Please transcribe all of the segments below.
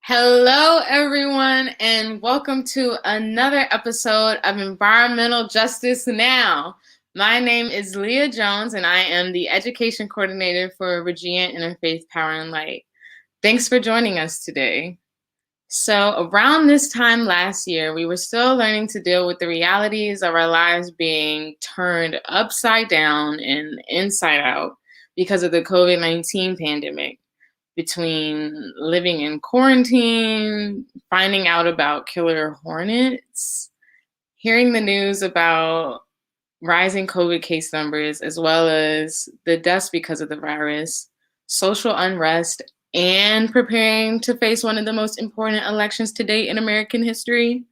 Hello, everyone, and welcome to another episode of Environmental Justice Now. My name is Leah Jones, and I am the Education Coordinator for Virginia Interfaith Power and Light. Thanks for joining us today. So, around this time last year, we were still learning to deal with the realities of our lives being turned upside down and inside out because of the COVID-19 pandemic, between living in quarantine, finding out about killer hornets, hearing the news about rising COVID case numbers, as well as the deaths because of the virus, social unrest, and preparing to face one of the most important elections to date in American history.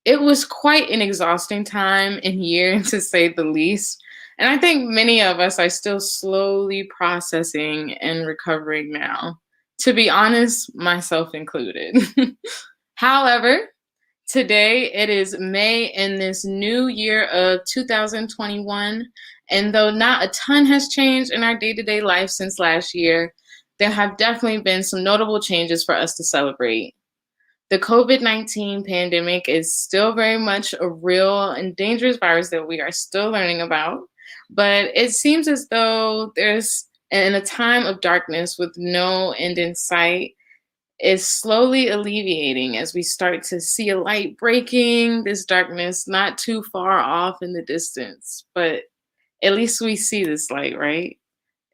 It was quite an exhausting time and year, to say the least. And I think many of us are still slowly processing and recovering now. To be honest, myself included. However, today it is May in this new year of 2021. And though not a ton has changed in our day to day life since last year, there have definitely been some notable changes for us to celebrate. The COVID-19 pandemic is still very much a real and dangerous virus that we are still learning about, but it seems as though there's, in a time of darkness with no end in sight, is slowly alleviating as we start to see a light breaking, this darkness not too far off in the distance. But at least we see this light, right?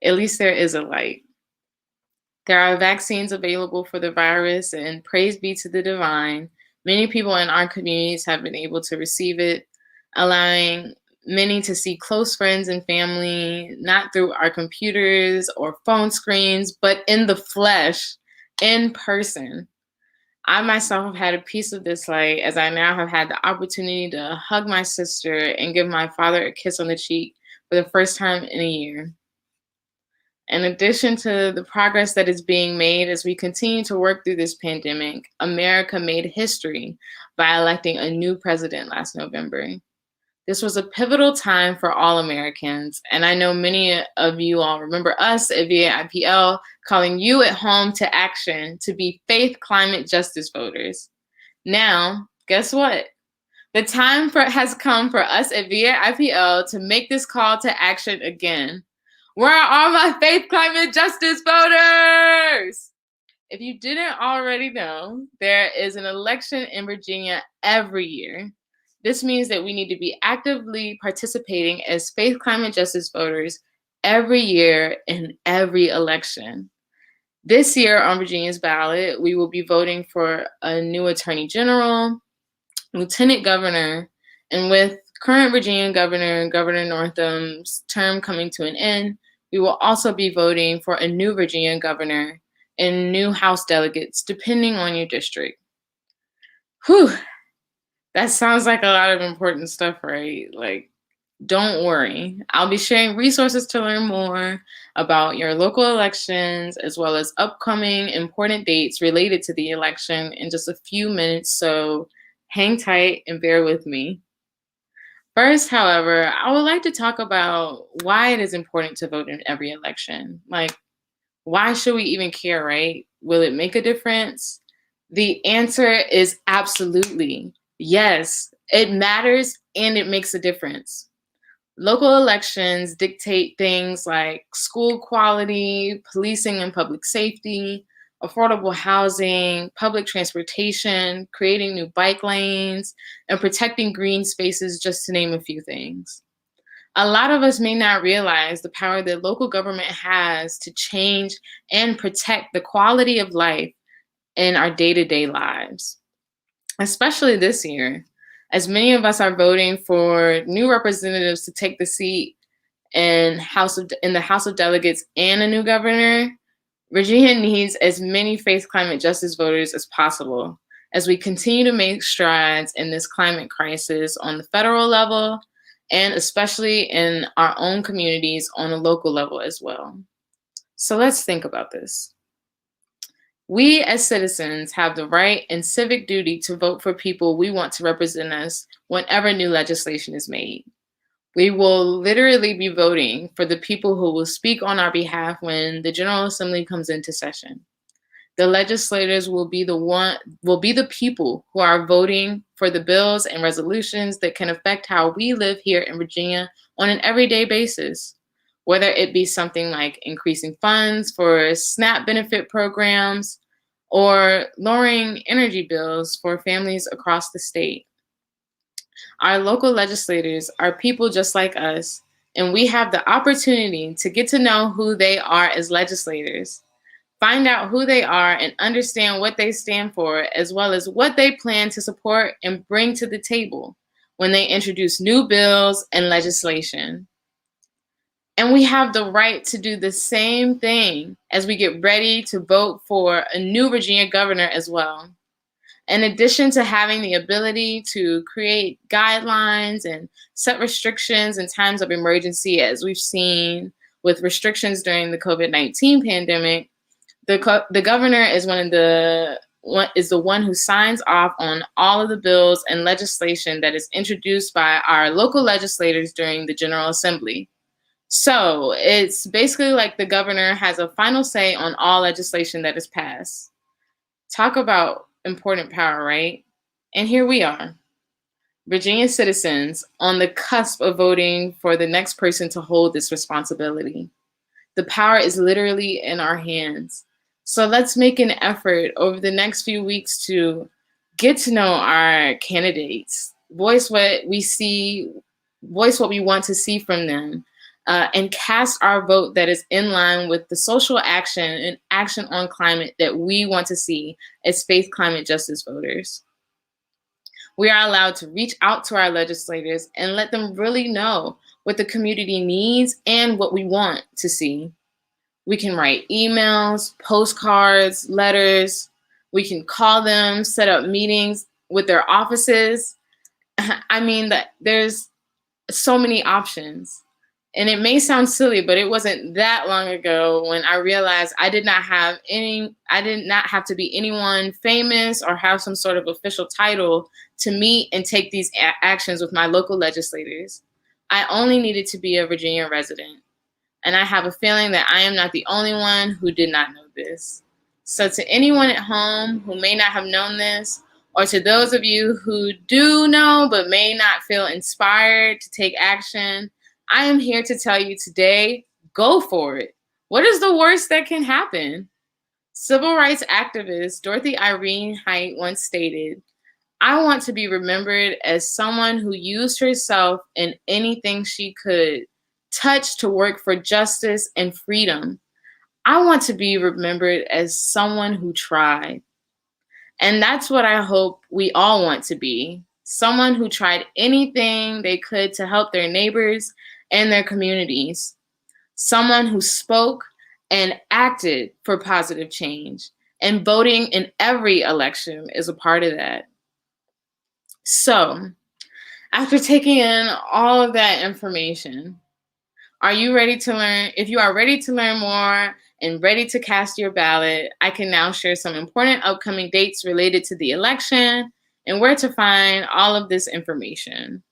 At least there is a light. There are vaccines available for the virus, and praise be to the divine. Many people in our communities have been able to receive it, allowing many to see close friends and family, not through our computers or phone screens, but in the flesh, in person. I myself have had a piece of this light as I now have had the opportunity to hug my sister and give my father a kiss on the cheek for the first time in a year. In addition to the progress that is being made as we continue to work through this pandemic, America made history by electing a new president last November. This was a pivotal time for all Americans, and I know many of you all remember us at VAIPL calling you at home to action to be faith climate justice voters. Now, guess what? The time has come for us at VAIPL to make this call to action again. Where are all my faith climate justice voters? If you didn't already know, there is an election in Virginia every year. This means that we need to be actively participating as faith climate justice voters every year in every election. This year on Virginia's ballot, we will be voting for a new attorney general, lieutenant governor, and with current Virginia Governor Northam's term coming to an end, we will also be voting for a new Virginia governor and new House delegates, depending on your district. Whew, that sounds like a lot of important stuff, right? Like, don't worry. I'll be sharing resources to learn more about your local elections, as well as upcoming important dates related to the election in just a few minutes, so hang tight and bear with me. First, however, I would like to talk about why it is important to vote in every election. Like, why should we even care, right? Will it make a difference? The answer is absolutely yes. It matters and it makes a difference. Local elections dictate things like school quality, policing and public safety, affordable housing, public transportation, creating new bike lanes, and protecting green spaces, just to name a few things. A lot of us may not realize the power that local government has to change and protect the quality of life in our day-to-day lives, especially this year, as many of us are voting for new representatives to take the seat in the House of Delegates and a new governor. Virginia needs as many faith climate justice voters as possible as we continue to make strides in this climate crisis on the federal level, and especially in our own communities on a local level as well. So let's think about this. We as citizens have the right and civic duty to vote for people we want to represent us whenever new legislation is made. We will literally be voting for the people who will speak on our behalf when the General Assembly comes into session. The legislators will be the people who are voting for the bills and resolutions that can affect how we live here in Virginia on an everyday basis. Whether it be something like increasing funds for SNAP benefit programs or lowering energy bills for families across the state. Our local legislators are people just like us, and we have the opportunity to get to know who they are as legislators, find out who they are, and understand what they stand for, as well as what they plan to support and bring to the table when they introduce new bills and legislation. And we have the right to do the same thing as we get ready to vote for a new Virginia governor as well. In addition to having the ability to create guidelines and set restrictions in times of emergency, as we've seen with restrictions during the COVID-19 pandemic, the governor is the one who signs off on all of the bills and legislation that is introduced by our local legislators during the General Assembly. So it's basically like the governor has a final say on all legislation that is passed. Talk about important power, right? And here we are, Virginia citizens on the cusp of voting for the next person to hold this responsibility. The power is literally in our hands. So let's make an effort over the next few weeks to get to know our candidates, voice what we want to see from them, and cast our vote that is in line with the social action and action on climate that we want to see as faith climate justice voters. We are allowed to reach out to our legislators and let them really know what the community needs and what we want to see. We can write emails, postcards, letters. We can call them, set up meetings with their offices. I mean, there's so many options. And it may sound silly, but it wasn't that long ago when I realized I did not have to be anyone famous or have some sort of official title to meet and take these actions with my local legislators. I only needed to be a Virginia resident. And I have a feeling that I am not the only one who did not know this. So to anyone at home who may not have known this, or to those of you who do know but may not feel inspired to take action, I am here to tell you today, go for it. What is the worst that can happen? Civil rights activist Dorothy Irene Height once stated, "I want to be remembered as someone who used herself and anything she could touch to work for justice and freedom. I want to be remembered as someone who tried." And that's what I hope we all want to be. Someone who tried anything they could to help their neighbors and their communities. Someone who spoke and acted for positive change. And voting in every election is a part of that. So, after taking in all of that information, are you ready to learn? If you are ready to learn more and ready to cast your ballot, I can now share some important upcoming dates related to the election and where to find all of this information.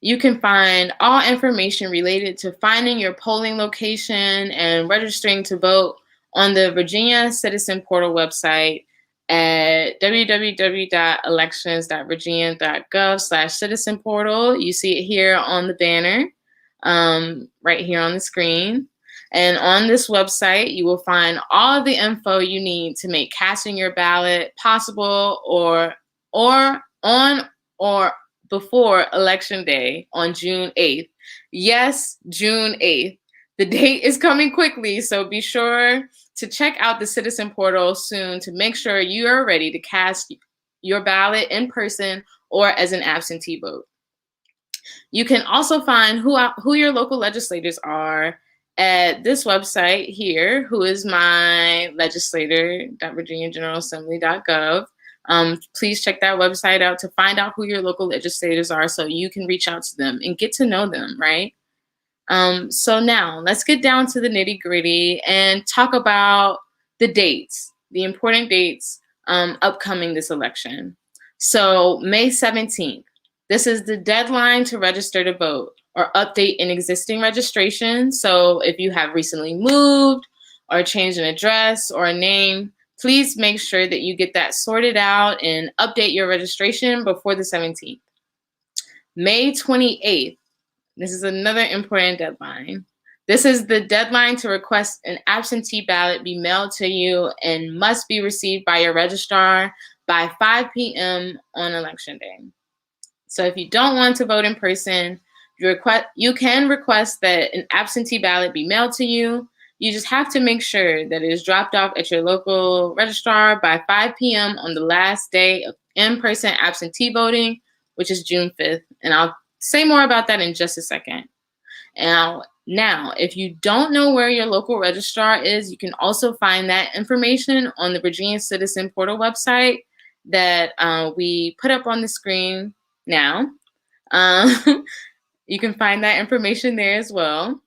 You can find all information related to finding your polling location and registering to vote on the Virginia Citizen Portal website at www.elections.virginia.gov/citizen portal. You see it here on the banner, right here on the screen. And on this website, you will find all of the info you need to make casting your ballot possible or on or before Election Day on June 8th. Yes, June 8th. The date is coming quickly, so be sure to check out the Citizen Portal soon to make sure you are ready to cast your ballot in person or as an absentee vote. You can also find who your local legislators are at this website here, who is my legislator.virginiageneralassembly.gov. Please check that website out to find out who your local legislators are so you can reach out to them and get to know them, right? So now let's get down to the nitty gritty and talk about the dates, the important dates upcoming this election. So May 17th, this is the deadline to register to vote or update an existing registration. So if you have recently moved or change an address or a name, please make sure that you get that sorted out and update your registration before the 17th. May 28th, this is another important deadline. This is the deadline to request an absentee ballot be mailed to you and must be received by your registrar by 5 p.m. on election day. So if you don't want to vote in person, you can request that an absentee ballot be mailed to you. You just have to make sure that it is dropped off at your local registrar by 5 p.m. on the last day of in-person absentee voting, which is June 5th. And I'll say more about that in just a second. Now, if you don't know where your local registrar is, you can also find that information on the Virginia Citizen Portal website that we put up on the screen now. You can find that information there as well.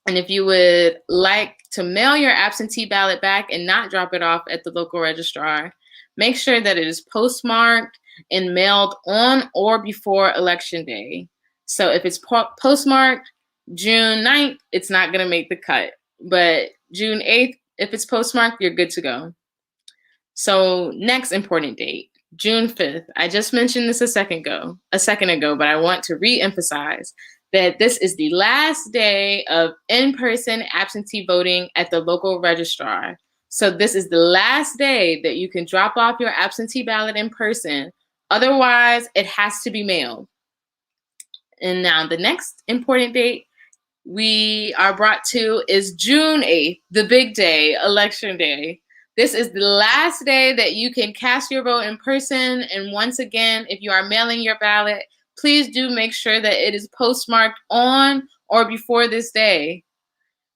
And if you would like to mail your absentee ballot back and not drop it off at the local registrar, make sure that it is postmarked and mailed on or before Election Day. So if it's postmarked June 9th, it's not going to make the cut. But June 8th, if it's postmarked, you're good to go. So next important date, June 5th. I just mentioned this a second ago, but I want to re-emphasize that this is the last day of in-person absentee voting at the local registrar. So this is the last day that you can drop off your absentee ballot in person. Otherwise, it has to be mailed. And now the next important date we are brought to is June 8th, the big day, Election Day. This is the last day that you can cast your vote in person. And once again, if you are mailing your ballot, please do make sure that it is postmarked on or before this day.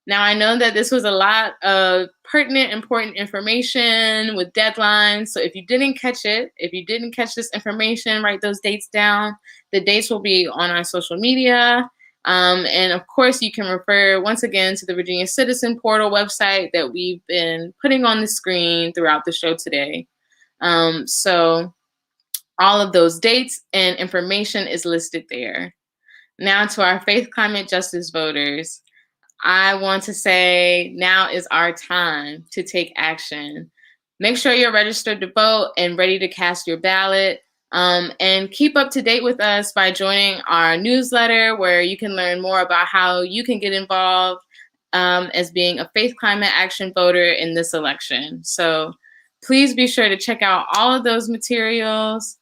Now, I know that this was a lot of pertinent, important information with deadlines. So if you didn't catch this information, write those dates down. The dates will be on our social media. And of course, you can refer once again to the Virginia Citizen Portal website that we've been putting on the screen throughout the show today. So all of those dates and information is listed there. Now to our faith, climate, justice voters, I want to say now is our time to take action. Make sure you're registered to vote and ready to cast your ballot. And keep up to date with us by joining our newsletter, where you can learn more about how you can get involved as being a faith, climate, action voter in this election. So please be sure to check out all of those materials.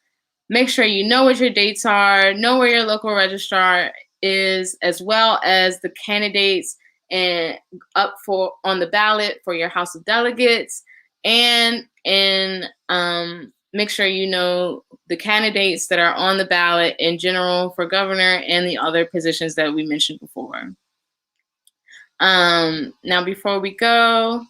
Make sure you know what your dates are, know where your local registrar is, as well as the candidates and up for on the ballot for your House of Delegates, and make sure you know the candidates that are on the ballot in general for governor and the other positions that we mentioned before. Now, before we go,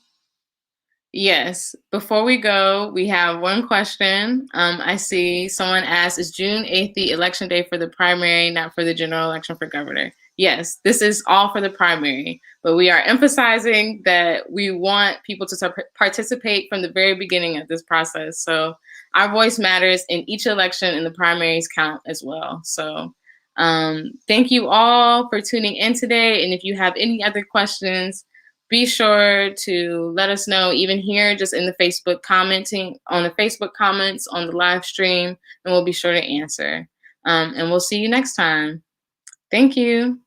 we have one question. I see someone asked, is June 8th the election day for the primary, not for the general election for governor? Yes, this is all for the primary, but we are emphasizing that we want people to participate from the very beginning of this process. So our voice matters in each election, and the primaries count as well. So thank you all for tuning in today. And if you have any other questions, be sure to let us know, even here, just in the Facebook commenting on the Facebook comments on the live stream, and we'll be sure to answer. And we'll see you next time. Thank you.